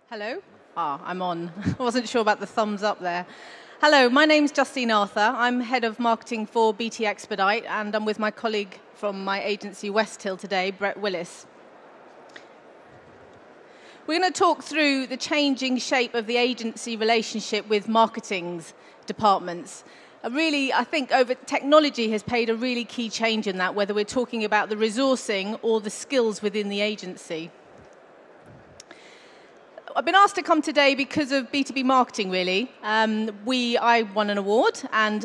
Hello? I'm on. I wasn't sure about the thumbs up there. Hello, my name's Justine Arthur. I'm head of marketing for BT Expedite, and I'm with my colleague from my agency Westhill today, Willis. We're going to talk through the changing shape of the agency relationship with marketing's departments. Really, I think technology has played a really key change in that, whether we're talking about the resourcing or the skills within the agency. I've been asked to come today because of B2B marketing, really. I won an award, and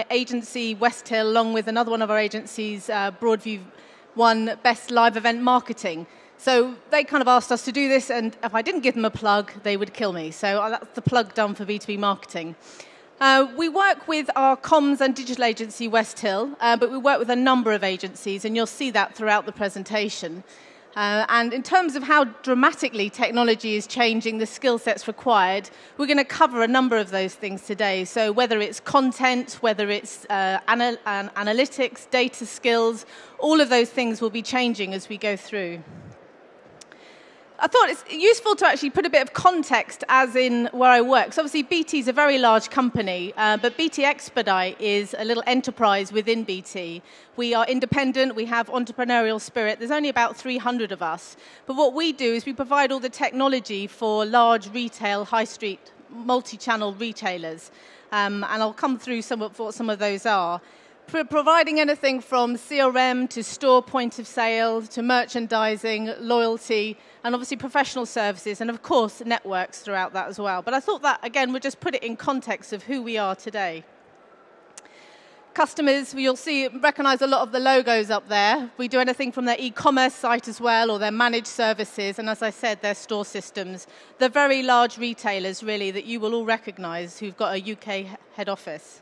agency Westhill, along with another one of our agencies, Broadview, won Best Live Event Marketing. So they kind of asked us to do this, and if I didn't give them a plug, they would kill me. So that's the plug done for B2B marketing. We work with our comms and digital agency, Westhill, but we work with a number of agencies, and you'll see that throughout the presentation. And in terms of how dramatically technology is changing the skill sets required, we're going to cover a number of those things today. So whether it's content, whether it's analytics, data skills, all of those things will be changing as we go through. I thought it's useful to actually put a bit of context as in where I work. So obviously BT is a very large company, but BT Expedite is a little enterprise within BT. We are independent, we have entrepreneurial spirit. There's only about 300 of us. But what we do is we provide all the technology for large retail, high street, multi-channel retailers. And I'll come through what some of those are. Providing anything from CRM to store point of sale to merchandising, loyalty, and obviously professional services, and of course networks throughout that as well. But I thought that, again, we'll just put it in context of who we are today. Customers, you'll recognize a lot of the logos up there. We do anything from their e-commerce site as well, or their managed services, and as I said, their store systems. They're very large retailers, really, that you will all recognize who've got a UK head office.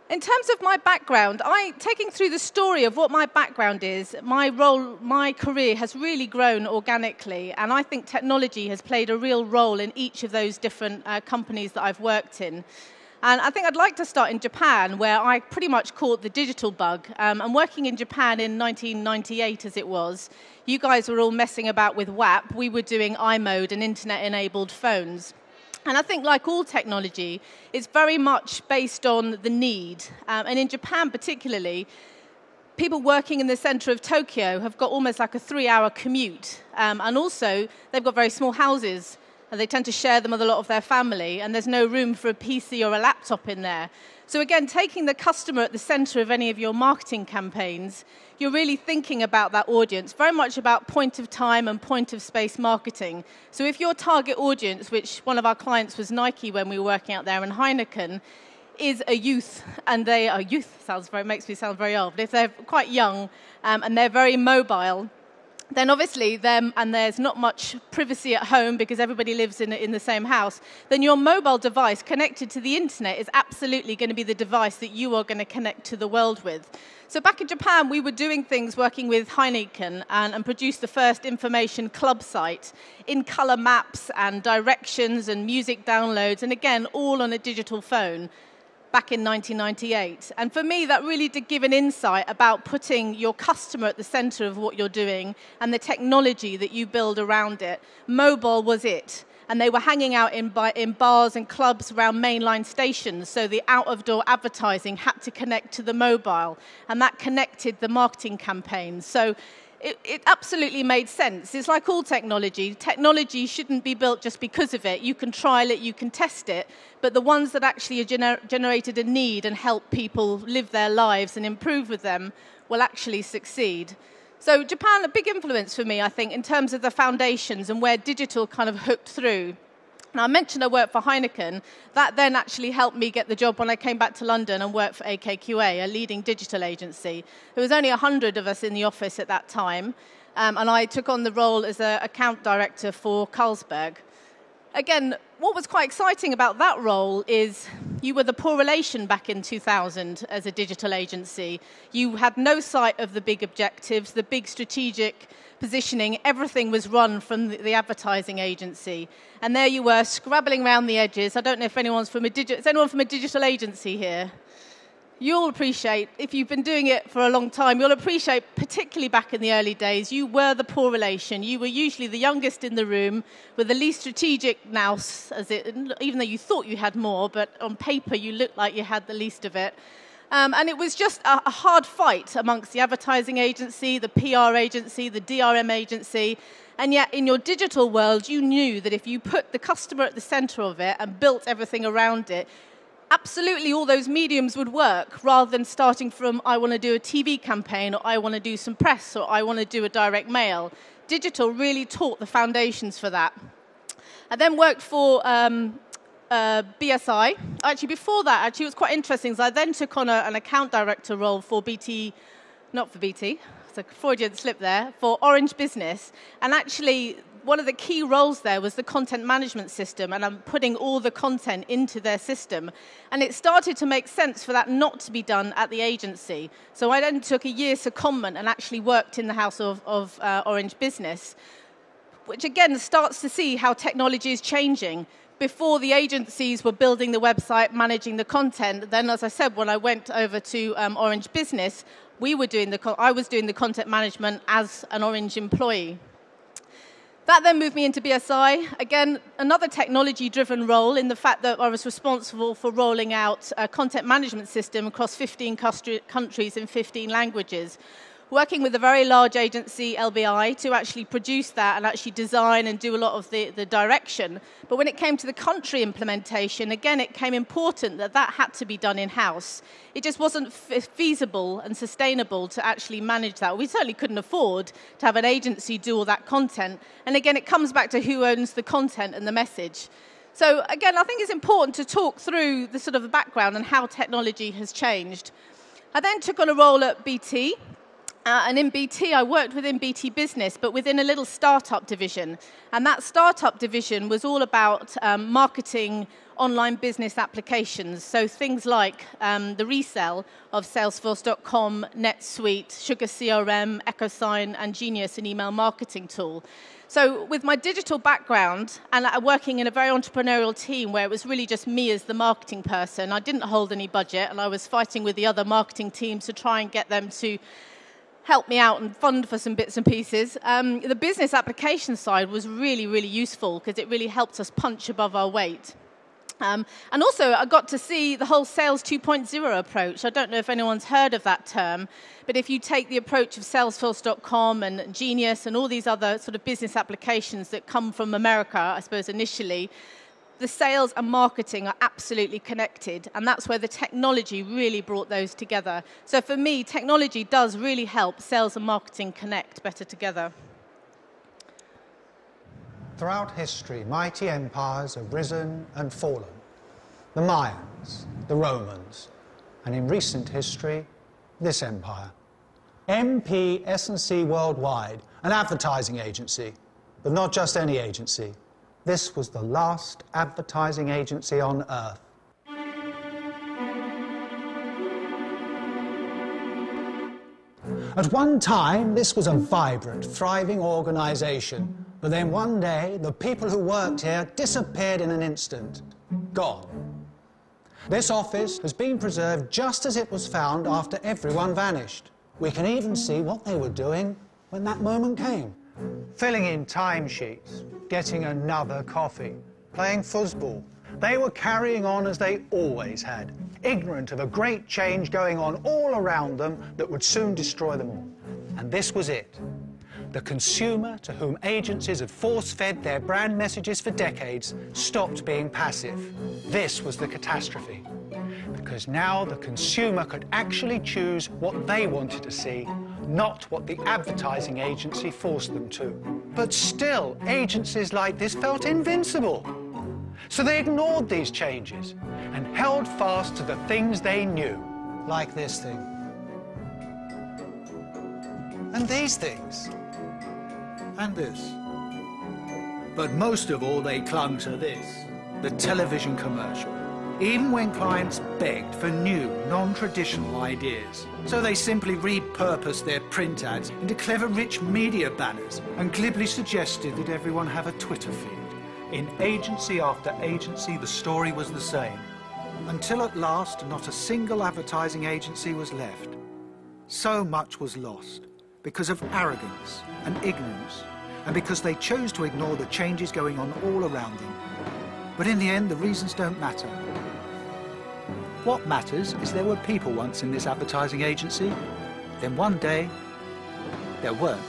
In terms of my background, taking through the story of what my background is, my career has really grown organically, and I think technology has played a real role in each of those different companies that I've worked in. And I think I'd like to start in Japan, where I pretty much caught the digital bug. I'm working in Japan in 1998, as it was. You guys were all messing about with WAP. We were doing iMode and internet-enabled phones. And I think, like all technology, it's very much based on the need. And in Japan particularly, people working in the center of Tokyo have got almost like a 3-hour commute. And also, they've got very small houses, and they tend to share them with a lot of their family, and there's no room for a PC or a laptop in there. So again, taking the customer at the center of any of your marketing campaigns, you're really thinking about that audience, very much about point of time and point of space marketing. So if your target audience, which one of our clients was Nike when we were working out there, and Heineken, is a youth, and they are makes me sound very old, but if they're quite young and they're very mobile, then obviously and there's not much privacy at home because everybody lives in the same house, then your mobile device connected to the internet is absolutely going to be the device that you are going to connect to the world with. So back in Japan, we were doing things working with Heineken and produced the first information club site in color maps and directions and music downloads, and again, all on a digital phone. Back in 1998. And for me, that really did give an insight about putting your customer at the center of what you're doing and the technology that you build around it. Mobile was it. And they were hanging out in bars and clubs around mainline stations, so the out-of-door advertising had to connect to the mobile, and that connected the marketing campaigns. So it absolutely made sense. It's like all technology. Technology shouldn't be built just because of it. You can trial it, you can test it, but the ones that actually generated a need and help people live their lives and improve with them will actually succeed. So Japan, a big influence for me, I think, in terms of the foundations and where digital kind of hooked through. Now, I mentioned I worked for Heineken. That then actually helped me get the job when I came back to London and worked for AKQA, a leading digital agency. There was only 100 of us in the office at that time, and I took on the role as an account director for Carlsberg. Again, what was quite exciting about that role is you were the poor relation back in 2000 as a digital agency. You had no sight of the big objectives, the big strategic positioning. Everything was run from the advertising agency. And there you were, scrabbling around the edges. I don't know if anyone's from is anyone from a digital agency here? You'll appreciate, if you've been doing it for a long time, you'll appreciate, particularly back in the early days, you were the poor relation. You were usually the youngest in the room with the least strategic nous, even though you thought you had more, but on paper you looked like you had the least of it. And it was just a hard fight amongst the advertising agency, the PR agency, the DRM agency. And yet in your digital world, you knew that if you put the customer at the center of it and built everything around it, absolutely all those mediums would work, rather than starting from, I want to do a TV campaign, or I want to do some press, or I want to do a direct mail. Digital really taught the foundations for that. I then worked for BSI. Actually, before that, it was quite interesting. So I then took on an account director role for BT, not for BT, it's a Freudian slip there, for Orange Business. And actually, one of the key roles there was the content management system, and I'm putting all the content into their system. And it started to make sense for that not to be done at the agency. So I then took a year secondment and actually worked in the house of Orange Business, which again starts to see how technology is changing. Before, the agencies were building the website, managing the content. Then, as I said, when I went over to Orange Business, I was doing the content management as an Orange employee. That then moved me into BSI. Again, another technology-driven role in the fact that I was responsible for rolling out a content management system across 15 countries in 15 languages, working with a very large agency, LBI, to actually produce that and actually design and do a lot of the direction. But when it came to the country implementation, again, it became important that that had to be done in-house. It just wasn't feasible and sustainable to actually manage that. We certainly couldn't afford to have an agency do all that content. And again, it comes back to who owns the content and the message. So again, I think it's important to talk through the sort of the background and how technology has changed. I then took on a role at BT. And in BT, I worked within BT Business, but within a little startup division. And that startup division was all about marketing online business applications. So things like the resale of Salesforce.com, NetSuite, Sugar CRM, EchoSign, and Genius, an email marketing tool. So with my digital background and working in a very entrepreneurial team where it was really just me as the marketing person, I didn't hold any budget, and I was fighting with the other marketing teams to try and get them to help me out and fund for some bits and pieces. The business application side was really, really useful because it really helped us punch above our weight. And also, I got to see the whole Sales 2.0 approach. I don't know if anyone's heard of that term, but if you take the approach of Salesforce.com and Genius and all these other sort of business applications that come from America, I suppose, initially, the sales and marketing are absolutely connected, and that's where the technology really brought those together. So for me, technology does really help sales and marketing connect better together. Throughout history, mighty empires have risen and fallen. The Mayans, the Romans, and in recent history, this empire. MP S&C Worldwide, an advertising agency, but not just any agency. This was the last advertising agency on earth. At one time, this was a vibrant, thriving organisation. But then one day, the people who worked here disappeared in an instant. Gone. This office has been preserved just as it was found after everyone vanished. We can even see what they were doing when that moment came. Filling in timesheets, getting another coffee, playing foosball. They were carrying on as they always had, ignorant of a great change going on all around them that would soon destroy them all. And this was it. The consumer, to whom agencies had force-fed their brand messages for decades, stopped being passive. This was the catastrophe. Because now the consumer could actually choose what they wanted to see, not what the advertising agency forced them to. But still, agencies like this felt invincible. So they ignored these changes and held fast to the things they knew, like this thing. And these things. And this. But most of all, they clung to this, the television commercial, even when clients begged for new, non-traditional ideas. So they simply repurposed their print ads into clever rich media banners and glibly suggested that everyone have a Twitter feed. In agency after agency, the story was the same. until at last not a single advertising agency was left. So much was lost because of arrogance and ignorance, and because they chose to ignore the changes going on all around them. But in the end, the reasons don't matter. What matters is there were people once in this advertising agency, then one day, there weren't.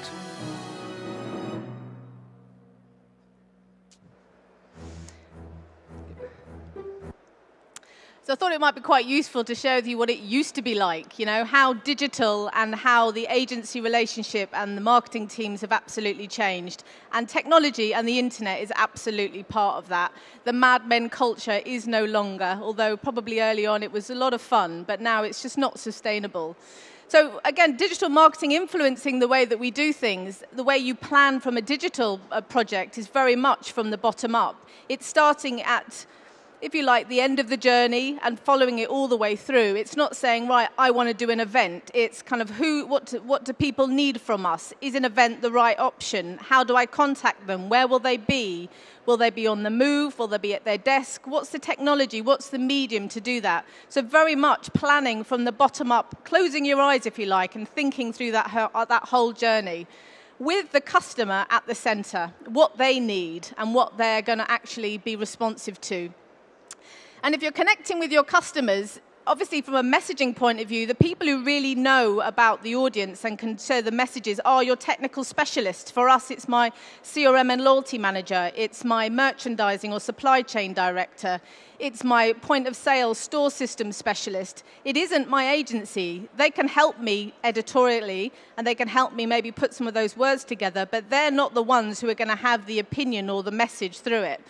So I thought it might be quite useful to share with you what it used to be like, you know, how digital and how the agency relationship and the marketing teams have absolutely changed. And technology and the internet is absolutely part of that. The Mad Men culture is no longer, although probably early on it was a lot of fun, but now it's just not sustainable. So again, digital marketing influencing the way that we do things, the way you plan from a digital project is very much from the bottom up. It's starting at, if you like, the end of the journey and following it all the way through. It's not saying, right, I want to do an event. It's kind of what do people need from us? Is an event the right option? How do I contact them? Where will they be? Will they be on the move? Will they be at their desk? What's the technology? What's the medium to do that? So very much planning from the bottom up, closing your eyes, if you like, and thinking through that whole journey, with the customer at the center, what they need and what they're going to actually be responsive to. And if you're connecting with your customers, obviously from a messaging point of view, the people who really know about the audience and can share the messages are your technical specialists. For us, it's my CRM and loyalty manager. It's my merchandising or supply chain director. It's my point of sale store system specialist. It isn't my agency. They can help me editorially and they can help me maybe put some of those words together, but they're not the ones who are going to have the opinion or the message through it.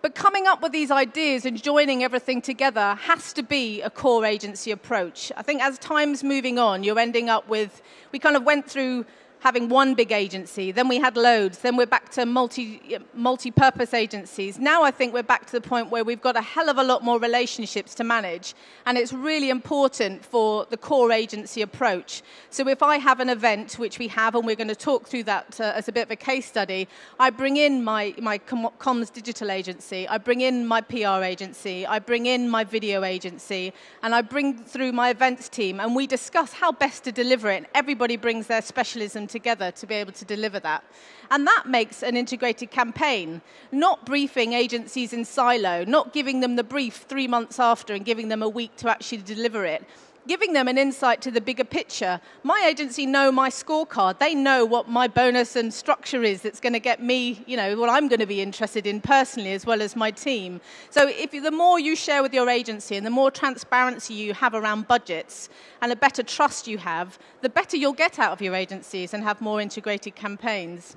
But coming up with these ideas and joining everything together has to be a core agency approach. I think as time's moving on, you're ending up with, we kind of went through having one big agency, then we had loads, then we're back to multi-purpose agencies. Now I think we're back to the point where we've got a hell of a lot more relationships to manage, and it's really important for the core agency approach. So if I have an event, which we have, and we're going to talk through that as a bit of a case study, I bring in my comms digital agency, I bring in my PR agency, I bring in my video agency, and I bring through my events team, and we discuss how best to deliver it, and everybody brings their specialism together to be able to deliver that. And that makes an integrated campaign, not briefing agencies in silo, not giving them the brief 3 months after and giving them a week to actually deliver it. Giving them an insight to the bigger picture. My agency know my scorecard. They know what my bonus and structure is that's going to get me, you know, what I'm going to be interested in personally as well as my team. So the more you share with your agency and the more transparency you have around budgets and the better trust you have, the better you'll get out of your agencies and have more integrated campaigns.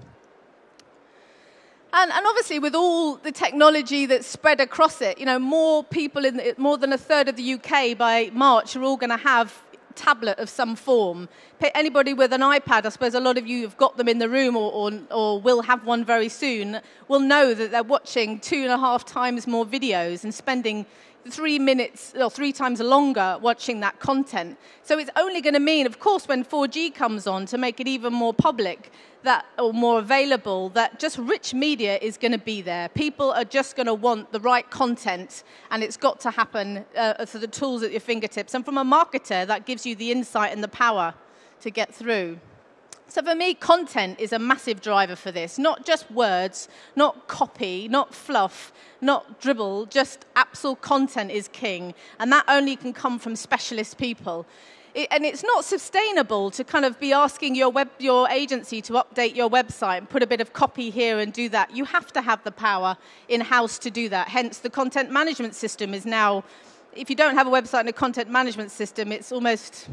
And obviously, with all the technology that's spread across it, you know, more people more than a third of the UK by March are all going to have a tablet of some form. Anybody with an iPad, I suppose a lot of you have got them in the room or will have one very soon, will know that they're watching 2.5 times more videos and spending 3 minutes or 3 times longer watching that content. So it's only going to mean, of course, when 4G comes on to make it even more public or more available, that just rich media is going to be there. People are just going to want the right content, and it's got to happen for the tools at your fingertips. And from a marketer, that gives you the insight and the power to get through. So for me, content is a massive driver for this. Not just words, not copy, not fluff, not dribble, just absolute content is king. And that only can come from specialist people. And it's not sustainable to kind of be asking your agency to update your website and put a bit of copy here and do that. You have to have the power in-house to do that. Hence, the content management system is now, if you don't have a website and a content management system, it's almost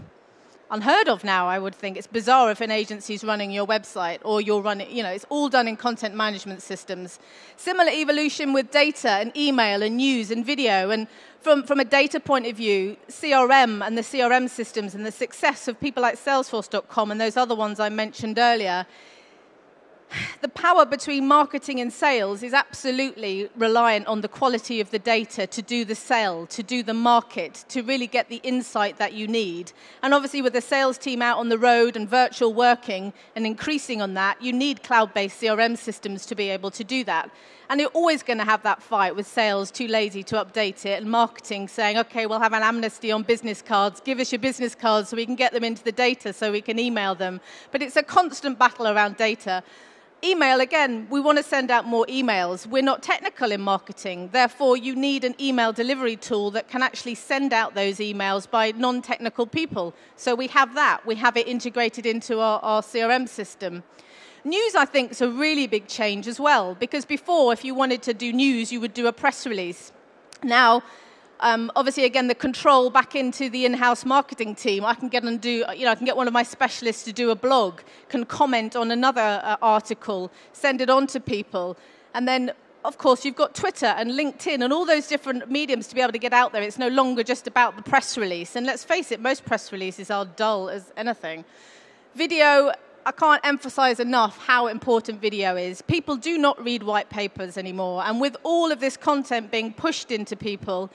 unheard of now, I would think. It's bizarre if an agency's running your website or you're running, you know, it's all done in content management systems. Similar evolution with data and email and news and video. And from a data point of view, CRM and the CRM systems and the success of people like Salesforce.com and those other ones I mentioned earlier, the power between marketing and sales is absolutely reliant on the quality of the data to do the sale, to do the market, to really get the insight that you need. And obviously with the sales team out on the road and virtual working and increasing on that, you need cloud-based CRM systems to be able to do that. And you're always going to have that fight with sales too lazy to update it, and marketing saying, okay, we'll have an amnesty on business cards. Give us your business cards so we can get them into the data so we can email them. But it's a constant battle around data. Email, again, we want to send out more emails. We're not technical in marketing. Therefore, you need an email delivery tool that can actually send out those emails by non-technical people. So we have that. We have it integrated into our CRM system. News, I think, is a really big change as well, because before, if you wanted to do news, you would do a press release. Now, obviously, again, the control back into the in-house marketing team. I can get and do, I can get one of my specialists to do a blog, can comment on another article, send it on to people. And then, of course, you've got Twitter and LinkedIn and all those different mediums to be able to get out there. It's no longer just about the press release. And let's face it, most press releases are dull as anything. Video, I can't emphasize enough how important video is. People do not read white papers anymore. And with all of this content being pushed into people,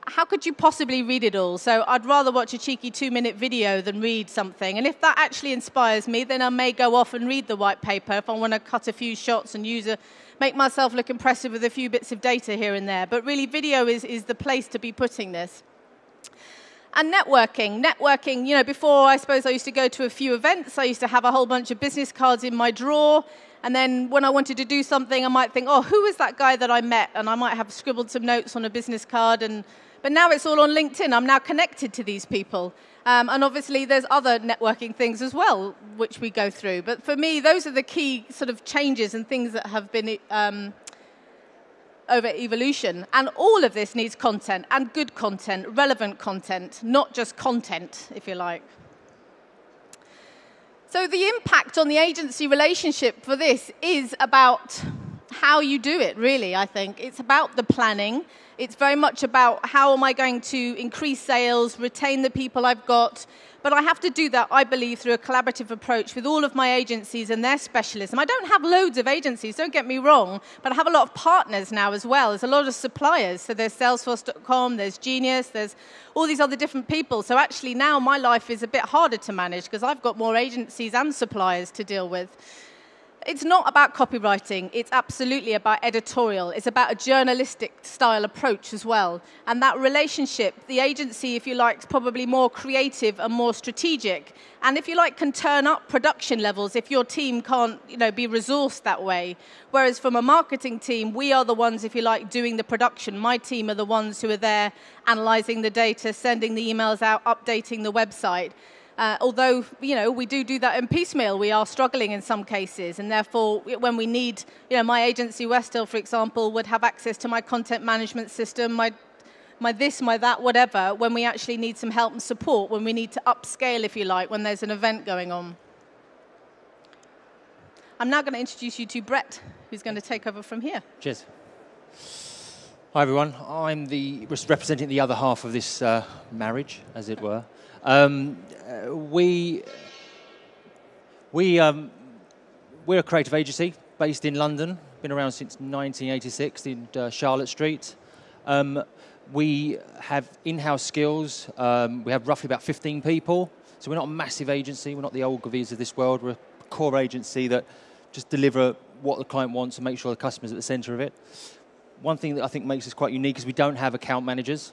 how could you possibly read it all? So I'd rather watch a cheeky 2-minute video than read something. And if that actually inspires me, then I may go off and read the white paper if I want to cut a few shots and make myself look impressive with a few bits of data here and there. But really, video is the place to be putting this. And networking. Networking, before I suppose I used to go to a few events. I used to have a whole bunch of business cards in my drawer. And then when I wanted to do something, I might think, oh, who was that guy that I met? And I might have scribbled some notes on a business card. But now it's all on LinkedIn. I'm now connected to these people. And obviously, there's other networking things as well, which we go through. But for me, those are the key sort of changes and things that have been over evolution. And all of this needs content, and good content, relevant content, not just content, if you like. So the impact on the agency relationship for this is about how you do it, really, I think. It's about the planning. It's very much about how am I going to increase sales, retain the people I've got. But I have to do that, I believe, through a collaborative approach with all of my agencies and their specialism. I don't have loads of agencies, don't get me wrong, but I have a lot of partners now as well. There's a lot of suppliers. So there's Salesforce.com, there's Genius, there's all these other different people. So actually now my life is a bit harder to manage because I've got more agencies and suppliers to deal with. It's not about copywriting. It's absolutely about editorial. It's about a journalistic style approach as well. And that relationship, the agency, if you like, is probably more creative and more strategic. And if you like, can turn up production levels if your team can't, be resourced that way. Whereas from a marketing team, we are the ones, if you like, doing the production. My team are the ones who are there analyzing the data, sending the emails out, updating the website. Although, we do that in piecemeal, we are struggling in some cases. And therefore, when we need, my agency, Westhill, for example, would have access to my content management system, my this, my that, whatever, when we actually need some help and support, when we need to upscale, if you like, when there's an event going on. I'm now going to introduce you to Brett, who's going to take over from here. Cheers. Hi, everyone. I'm representing the other half of this marriage, as it were. We're a creative agency based in London, been around since 1986 in Charlotte Street. We have in-house skills. We have roughly about 15 people. So we're not a massive agency. We're not the Ogilvies of this world. We're a core agency that just deliver what the client wants and make sure the customer's at the center of it. One thing that I think makes us quite unique is we don't have account managers.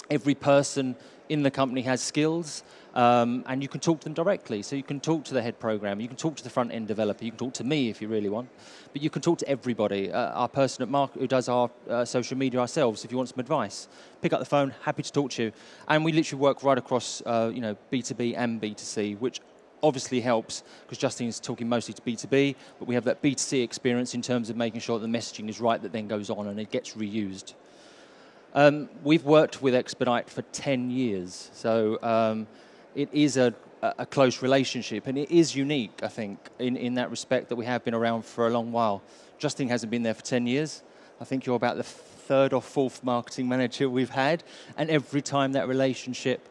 Every person in the company has skills, and you can talk to them directly. So you can talk to the head programmer, you can talk to the front-end developer, you can talk to me if you really want, but you can talk to everybody. Our person at Market who does our social media ourselves, if you want some advice, pick up the phone, happy to talk to you. And we literally work right across B2B and B2C, which obviously helps because Justine is talking mostly to B2B, but we have that B2C experience in terms of making sure that the messaging is right that then goes on and it gets reused. We've worked with Expedite for 10 years, so it is a close relationship, and it is unique, I think, in that respect that we have been around for a long while. Justine hasn't been there for 10 years. I think you're about the third or fourth marketing manager we've had, and every time that relationship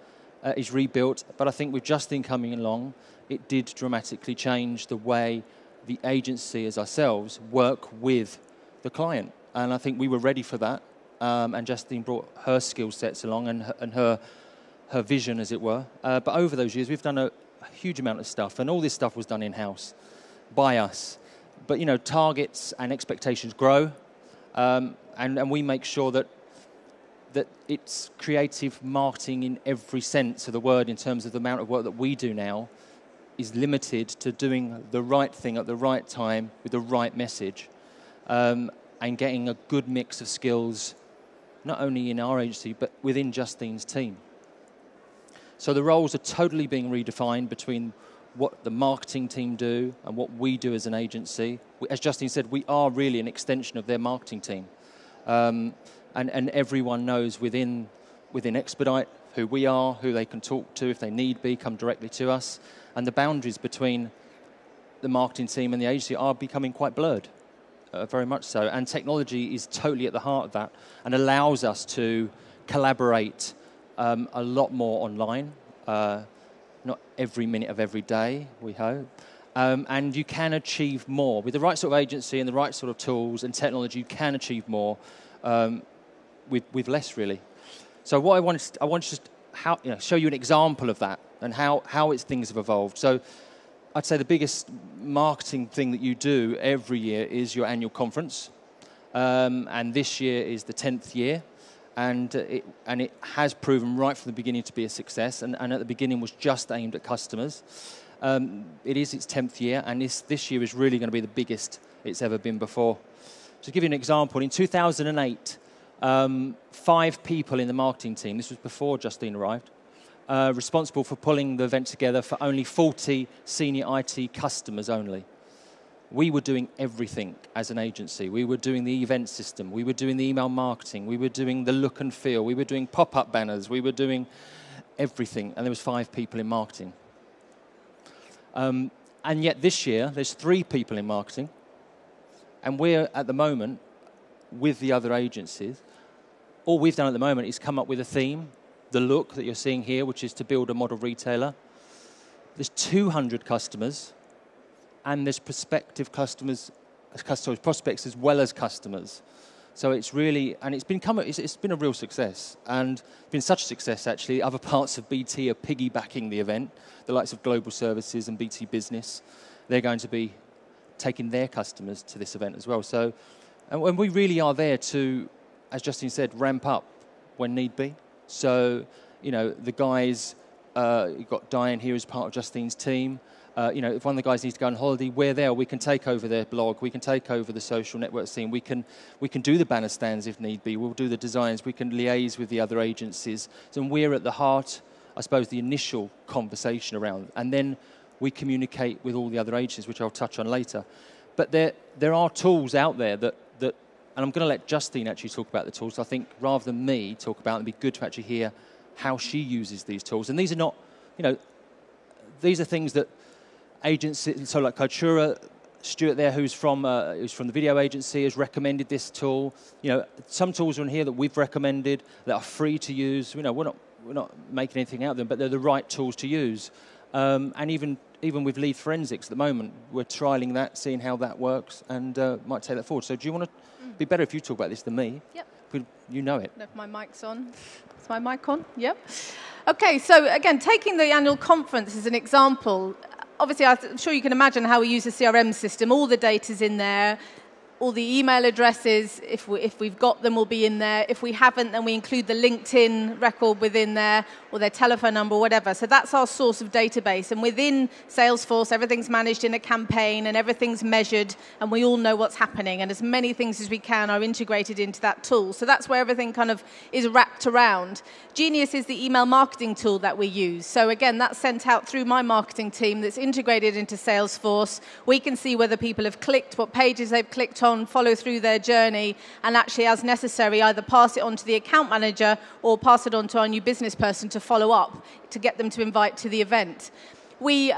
is rebuilt. But I think with Justine coming along, it did dramatically change the way the agency as ourselves work with the client, and I think we were ready for that. And Justine brought her skill sets along and her vision, as it were. But over those years, we've done a huge amount of stuff, and all this stuff was done in-house by us. But, targets and expectations grow, And we make sure that it's creative marketing in every sense of the word, in terms of the amount of work that we do now is limited to doing the right thing at the right time with the right message, and getting a good mix of skills, not only in our agency, but within Justine's team. So the roles are totally being redefined between what the marketing team do and what we do as an agency. As Justine said, we are really an extension of their marketing team. And everyone knows within Expedite who we are, who they can talk to if they need be, come directly to us. And the boundaries between the marketing team and the agency are becoming quite blurred, very much so. And technology is totally at the heart of that and allows us to collaborate a lot more online, not every minute of every day, we hope. And you can achieve more. With the right sort of agency and the right sort of tools and technology, you can achieve more with less, really. So what I want to just show you an example of that and how things have evolved. So I'd say the biggest marketing thing that you do every year is your annual conference. And this year is the 10th year. And it has proven right from the beginning to be a success. And at the beginning was just aimed at customers. It is its 10th year, and this year is really going to be the biggest it's ever been before. To give you an example, in 2008, 5 people in the marketing team, this was before Justine arrived, responsible for pulling the event together for only 40 senior IT customers only. We were doing everything as an agency. We were doing the event system. We were doing the email marketing. We were doing the look and feel. We were doing pop-up banners. We were doing everything, and there was 5 people in marketing. And yet this year, there's 3 people in marketing, and we're, at the moment, with the other agencies, all we've done at the moment is come up with a theme, the look that you're seeing here, which is to build a model retailer. There's 200 customers, and there's prospective customers, prospects as well as customers. So it's really, and it's been a real success, and it's been such a success actually. Other parts of BT are piggybacking the event, the likes of Global Services and BT Business. They're going to be taking their customers to this event as well. So, and we really are there to, as Justine said, ramp up when need be. So, the guys, you've got Diane here as part of Justine's team. If one of the guys needs to go on holiday, we're there. We can take over their blog. We can take over the social network scene. We can do the banner stands if need be. We'll do the designs. We can liaise with the other agencies. So we're at the heart, I suppose, the initial conversation around. And then we communicate with all the other agencies, which I'll touch on later. But there are tools out there that, and I'm going to let Justine actually talk about the tools. I think rather than me talk about them, it'd be good to actually hear how she uses these tools. And these are not, these are things that agencies, so like Cultura, Stuart there, who's from the video agency, has recommended this tool. Some tools are in here that we've recommended that are free to use. We're not making anything out of them, but they're the right tools to use. And even with lead forensics at the moment, we're trialing that, seeing how that works, and might take that forward. So do you want to? Be better if you talk about this than me. Yep. You know it. If my mic's on. Is my mic on? Yep. Okay, so again, taking the annual conference as an example, obviously I'm sure you can imagine how we use a CRM system. All the data's in there. All the email addresses, if we've got them, will be in there. If we haven't, then we include the LinkedIn record within there, or their telephone number, whatever. So that's our source of database. And within Salesforce, everything's managed in a campaign, and everything's measured, and we all know what's happening. And as many things as we can are integrated into that tool. So that's where everything kind of is wrapped around. Genius is the email marketing tool that we use. So again, that's sent out through my marketing team that's integrated into Salesforce. We can see whether people have clicked, what pages they've clicked on, follow through their journey, and actually, as necessary, either pass it on to the account manager or pass it on to our new business person to follow up to get them to invite to the event. We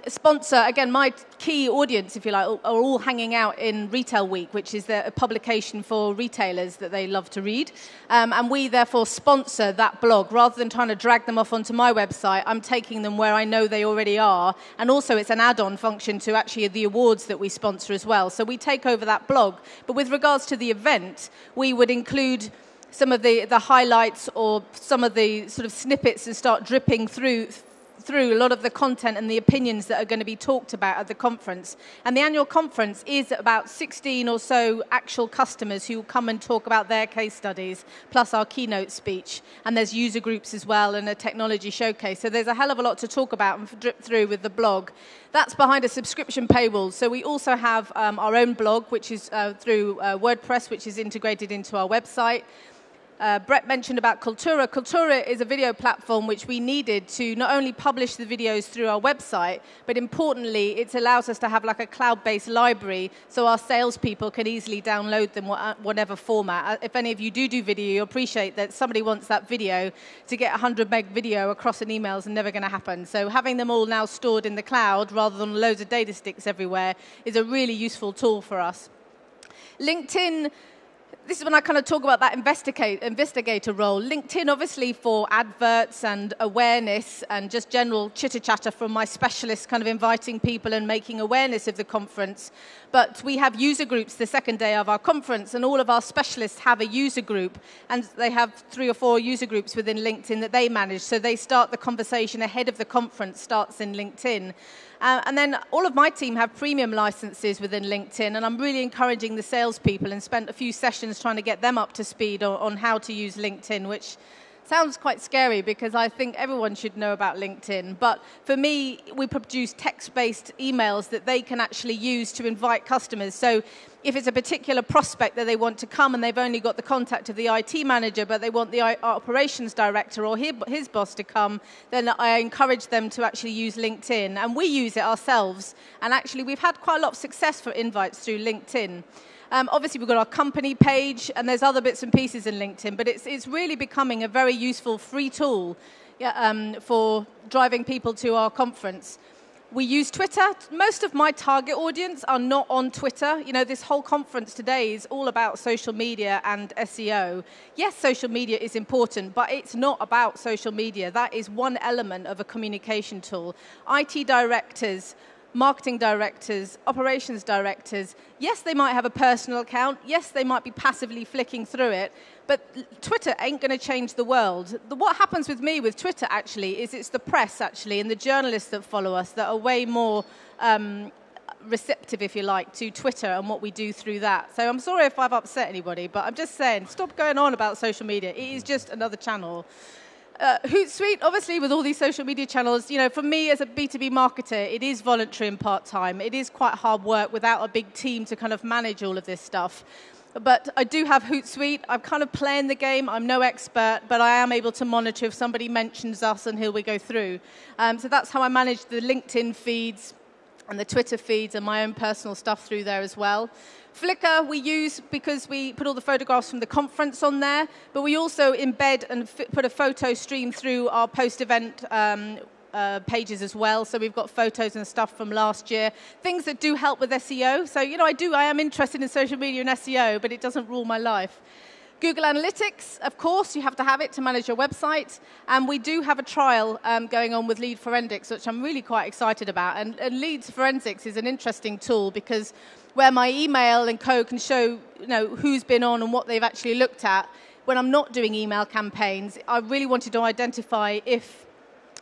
sponsor, again, my key audience, if you like, are all hanging out in Retail Week, which is a publication for retailers that they love to read. And we, therefore, sponsor that blog. Rather than trying to drag them off onto my website, I'm taking them where I know they already are. And also, it's an add-on function to actually the awards that we sponsor as well. So we take over that blog. But with regards to the event, we would include some of the highlights or some of the sort of snippets and start dripping through through a lot of the content and the opinions that are going to be talked about at the conference. And the annual conference is about 16 or so actual customers who come and talk about their case studies, plus our keynote speech. And there's user groups as well and a technology showcase. So there's a hell of a lot to talk about and drip through with the blog. That's behind a subscription paywall. So we also have our own blog, which is through WordPress, which is integrated into our website. Brett mentioned about Cultura. Cultura is a video platform which we needed to not only publish the videos through our website, but importantly, it allows us to have like a cloud-based library so our salespeople can easily download them whatever format. If any of you do video, you appreciate that somebody wants that video. To get 100 meg video across an email is never going to happen. So having them all now stored in the cloud rather than loads of data sticks everywhere is a really useful tool for us. LinkedIn. This is when I kind of talk about that investigator role. LinkedIn, obviously, for adverts and awareness and just general chitter-chatter from my specialists, kind of inviting people and making awareness of the conference. But we have user groups the second day of our conference, and all of our specialists have a user group, and they have 3 or 4 user groups within LinkedIn that they manage. So they start the conversation ahead of the conference, starts in LinkedIn. And then all of my team have premium licenses within LinkedIn, and I'm really encouraging the salespeople and spent a few sessions trying to get them up to speed on how to use LinkedIn, which sounds quite scary because I think everyone should know about LinkedIn. But for me, we produce text-based emails that they can actually use to invite customers. So if it's a particular prospect that they want to come and they've only got the contact of the IT manager, but they want the operations director or his boss to come, then I encourage them to actually use LinkedIn. And we use it ourselves. And actually, we've had quite a lot of success for invites through LinkedIn. Obviously, we've got our company page, and there's other bits and pieces in LinkedIn, but it's really becoming a very useful free tool for driving people to our conference. We use Twitter. Most of my target audience are not on Twitter. You know, this whole conference today is all about social media and SEO. Yes, social media is important, but it's not about social media. That is one element of a communication tool. IT directors, marketing directors, operations directors, yes, they might have a personal account. Yes, they might be passively flicking through it. But Twitter ain't going to change the world. What happens with me with Twitter, actually, is it's the press, actually, and the journalists that follow us that are way more receptive, if you like, to Twitter and what we do through that. So I'm sorry if I've upset anybody, but I'm just saying, stop going on about social media. It is just another channel. Hootsuite, obviously, with all these social media channels, you know, for me as a B2B marketer, it is voluntary and part-time. It is quite hard work without a big team to kind of manage all of this stuff. But I do have Hootsuite. I'm kind of playing the game. I'm no expert, but I am able to monitor if somebody mentions us, and here we go through. So that's how I manage the LinkedIn feeds and the Twitter feeds and my own personal stuff through there as well. Flickr we use because we put all the photographs from the conference on there, but we also embed and put a photo stream through our post-event pages as well. So we've got photos and stuff from last year, things that do help with SEO. So, you know, I am interested in social media and SEO, but it doesn't rule my life. Google Analytics, of course, you have to have it to manage your website. And we do have a trial going on with Lead Forensics, which I'm really quite excited about. And Lead Forensics is an interesting tool because where my email and co can show, you know, who's been on and what they've actually looked at. When I'm not doing email campaigns, I really wanted to identify if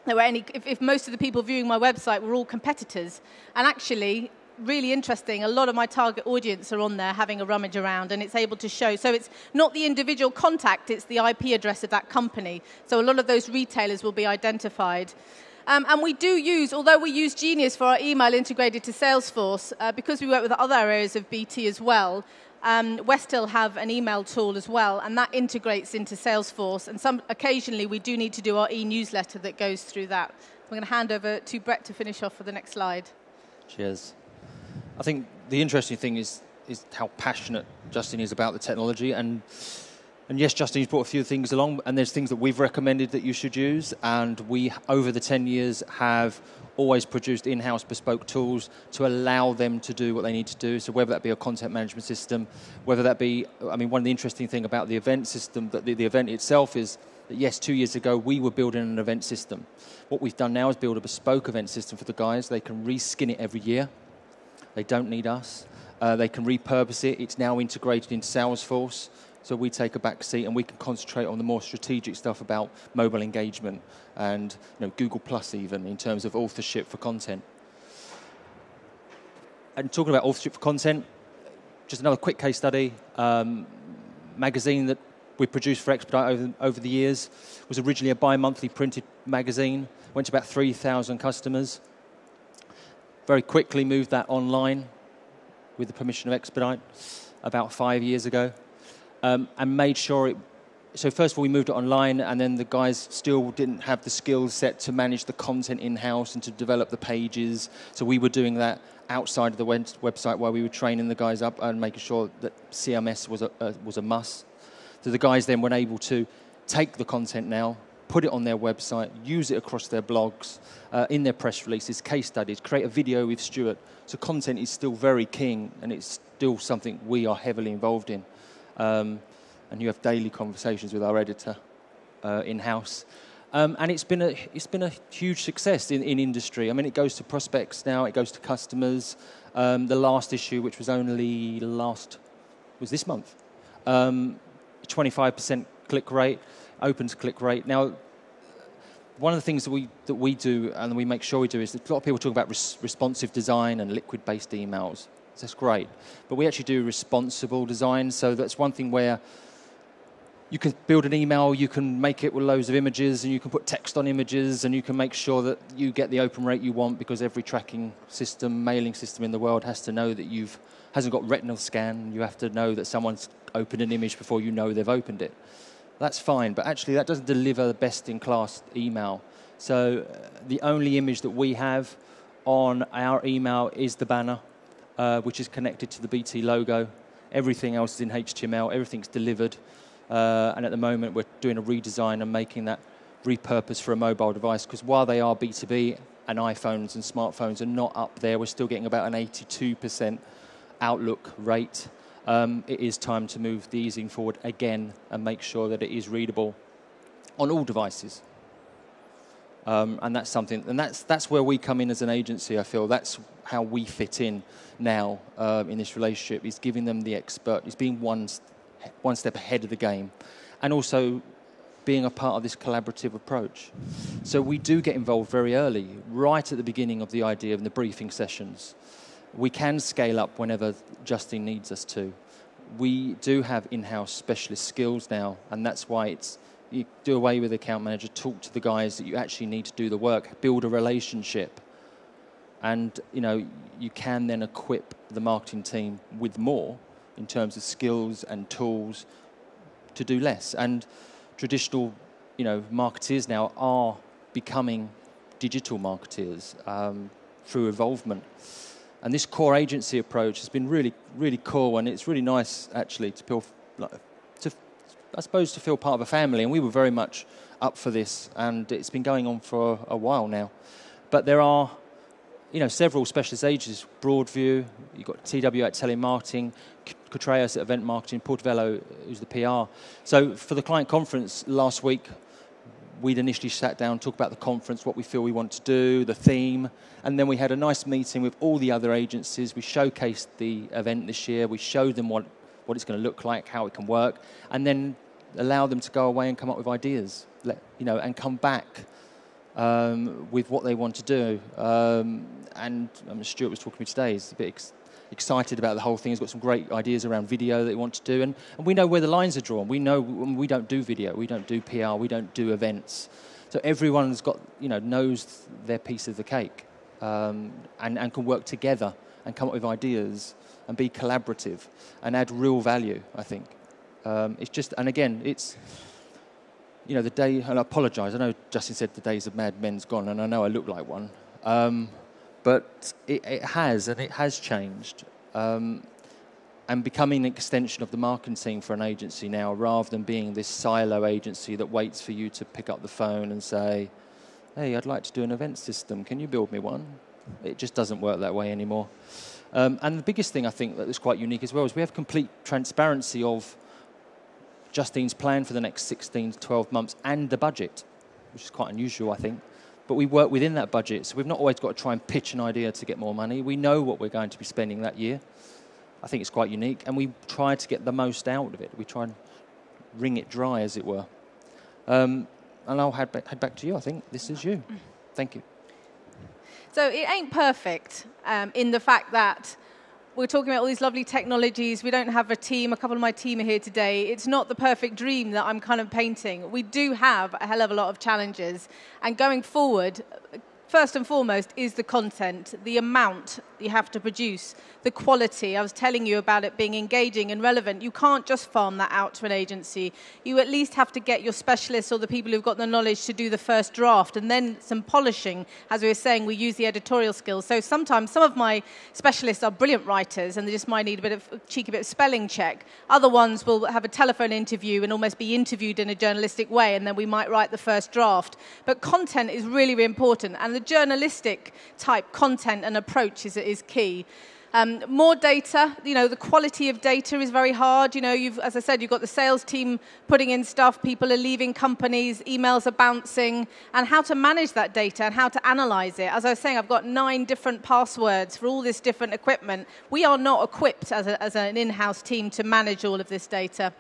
there were if most of the people viewing my website were all competitors. And actually, really interesting, a lot of my target audience are on there having a rummage around, and it's able to show. So it's not the individual contact, it's the IP address of that company. So a lot of those retailers will be identified. And we do use, although we use Genius for our email integrated to Salesforce, because we work with other areas of BT as well, Westhill have an email tool as well, and that integrates into Salesforce. And occasionally we do need to do our e-newsletter that goes through that. I'm going to hand over to Brett to finish off for the next slide. Cheers. I think the interesting thing is how passionate Justine is about the technology. And yes, Justine's brought a few things along, and there's things that we've recommended that you should use. And we, over the 10 years, have always produced in-house bespoke tools to allow them to do what they need to do. So whether that be a content management system, whether that be, I mean, one of the interesting things about the event system, that the event itself is that, yes, 2 years ago, we were building an event system. What we've done now is build a bespoke event system for the guys. They can reskin it every year. They don't need us. They can repurpose it. It's now integrated into Salesforce. So we take a back seat and we can concentrate on the more strategic stuff about mobile engagement and Google Plus even in terms of authorship for content. And talking about authorship for content, just another quick case study. Magazine that we produced for Expedite over the years was originally a bi-monthly printed magazine, went to about 3,000 customers. Very quickly moved that online with the permission of Expedite about 5 years ago. And made sure so first of all we moved it online, and then the guys still didn't have the skill set to manage the content in-house and to develop the pages. So we were doing that outside of the website while we were training the guys up and making sure that CMS was a must. So the guys then were able to take the content now, put it on their website, use it across their blogs, in their press releases, case studies, create a video with Stuart. So content is still very king, and it's still something we are heavily involved in. And you have daily conversations with our editor in-house. And it's been a huge success in industry. I mean, it goes to prospects now, it goes to customers. The last issue, which was only was this month, 25% click rate, open to click rate. Now, one of the things that we do and we make sure we do is that a lot of people talk about responsive design and liquid-based emails. That's great. But we actually do responsible design, so that's one thing where you can build an email, you can make it with loads of images, and you can put text on images, and you can make sure that you get the open rate you want, because every tracking system, mailing system in the world has to know that hasn't got retinal scan. You have to know that someone's opened an image before you know they've opened it. That's fine, but actually that doesn't deliver the best-in-class email. So the only image that we have on our email is the banner, which is connected to the BT logo. Everything else is in HTML. Everything's delivered. And at the moment, we're doing a redesign and making that repurposed for a mobile device, because while they are B2B and iPhones and smartphones are not up there, we're still getting about an 82% outlook rate. It is time to move the easing forward again and make sure that it is readable on all devices. And that's something, and that's where we come in as an agency. I feel that's how we fit in now in this relationship, is giving them the expert, is being one step ahead of the game, and also being a part of this collaborative approach. So we do get involved very early, right at the beginning of the idea of the briefing sessions. We can scale up whenever Justine needs us to. We do have in-house specialist skills now, and that's why you do away with the account manager, talk to the guys that you actually need to do the work, build a relationship, and you can then equip the marketing team with more in terms of skills and tools to do less. And traditional, marketeers now are becoming digital marketeers through involvement. And this core agency approach has been really, really cool, and it's really nice actually to feel part of a family. And we were very much up for this, and it's been going on for a while now. But there are, several specialist agencies. Broadview, you've got TW at telemarketing, Cotreas at event marketing, Portobello, who's the PR. So for the client conference last week, we'd initially sat down, talk about the conference, what we feel we want to do, the theme, and then we had a nice meeting with all the other agencies. We showcased the event this year. We showed them what it's going to look like, how it can work, and then allow them to go away and come up with ideas, and come back with what they want to do. And Stuart was talking to me today. He's a bit excited about the whole thing. He's got some great ideas around video that he wants to do, and we know where the lines are drawn. We know we don't do video, we don't do PR, we don't do events. So everyone's got, knows their piece of the cake, and can work together and come up with ideas and be collaborative and add real value, I think. It's just, and again, it's, the day, and I apologise, I know Justine said the days of Mad Men's gone, and I know I look like one. But it has changed, and becoming an extension of the marketing team for an agency now, rather than being this silo agency that waits for you to pick up the phone and say, hey, I'd like to do an event system, can you build me one? It just doesn't work that way anymore. And the biggest thing I think that is quite unique as well is we have complete transparency of Justine's plan for the next 16 to 12 months and the budget, which is quite unusual, I think. But we work within that budget, so we've not always got to try and pitch an idea to get more money. We know what we're going to be spending that year. I think it's quite unique, and we try to get the most out of it. We try and wring it dry, as it were. And I'll head back to you. I think this is you. Thank you. So it ain't perfect in the fact that we're talking about all these lovely technologies. We don't have a team. A couple of my team are here today. It's not the perfect dream that I'm kind of painting. We do have a hell of a lot of challenges. And going forward, first and foremost is the content, the amount you have to produce, the quality. I was telling you about it being engaging and relevant. You can't just farm that out to an agency. You at least have to get your specialists or the people who've got the knowledge to do the first draft, and then some polishing. As we were saying, we use the editorial skills. So sometimes some of my specialists are brilliant writers and they just might need a cheeky bit of spelling check. Other ones will have a telephone interview and almost be interviewed in a journalistic way, and then we might write the first draft. But content is really, really important, and the journalistic type content and approach is key. More data, the quality of data is very hard. As I said, you've got the sales team putting in stuff, people are leaving companies, emails are bouncing, and how to manage that data and how to analyze it. As I was saying, I've got 9 different passwords for all this different equipment. We are not equipped as an in-house team to manage all of this data.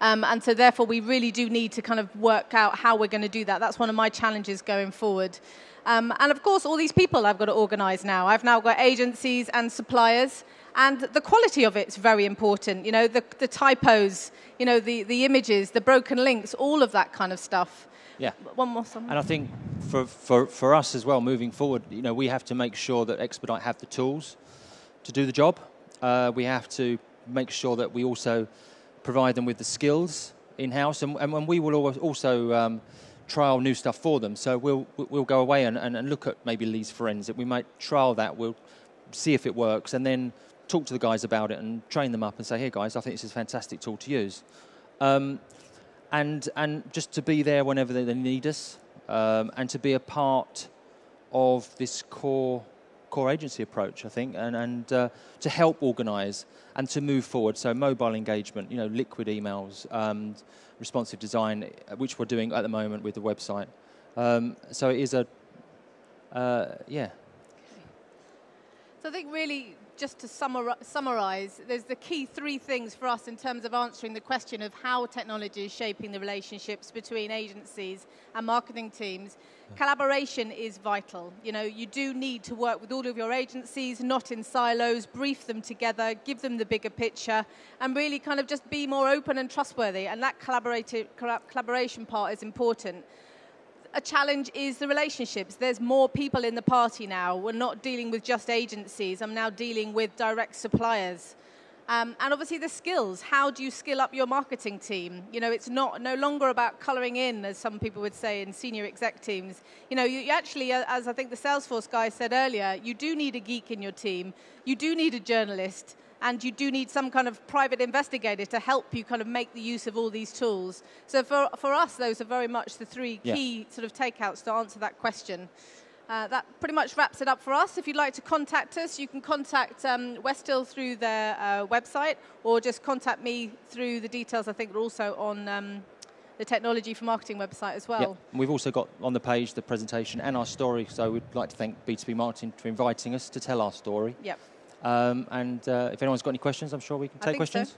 And so therefore, we really do need to kind of work out how we're going to do that. That's one of my challenges going forward. And of course, all these people I've got to organise now. I've now got agencies and suppliers, and the quality of it's very important. The typos, the images, the broken links, all of that kind of stuff. Yeah. One more. Something. And I think for us as well, moving forward, we have to make sure that Expedite have the tools to do the job. We have to make sure that we also provide them with the skills in-house, and we will also trial new stuff for them. So we'll go away and look at maybe Lee's Forensic. We might trial that. We'll see if it works, and then talk to the guys about it and train them up and say, hey guys, I think this is a fantastic tool to use. And just to be there whenever they need us, and to be a part of this core agency approach, I think, and to help organise and to move forward. So mobile engagement, liquid emails, responsive design, which we're doing at the moment with the website. So it is yeah. So I think really, just to summarise, there's the key 3 things for us in terms of answering the question of how technology is shaping the relationships between agencies and marketing teams. Collaboration is vital. You do need to work with all of your agencies, not in silos, brief them together, give them the bigger picture, and really kind of just be more open and trustworthy. And that collaboration part is important. A challenge is the relationships. There's more people in the party now. We're not dealing with just agencies. I'm now dealing with direct suppliers. And obviously the skills. How do you skill up your marketing team? It's no longer about colouring in, as some people would say in senior exec teams. You actually, as I think the Salesforce guy said earlier, you do need a geek in your team. You do need a journalist. And you do need some kind of private investigator to help you kind of make the use of all these tools. So for us, those are very much the 3 key sort of takeouts to answer that question. That pretty much wraps it up for us. If you'd like to contact us, you can contact Westhill through their website, or just contact me through the details I think are also on the Technology for Marketing website as well. Yep. We've also got on the page the presentation and our story, so we'd like to thank B2B Marketing for inviting us to tell our story. Yep. And if anyone's got any questions, I'm sure we can take questions. So.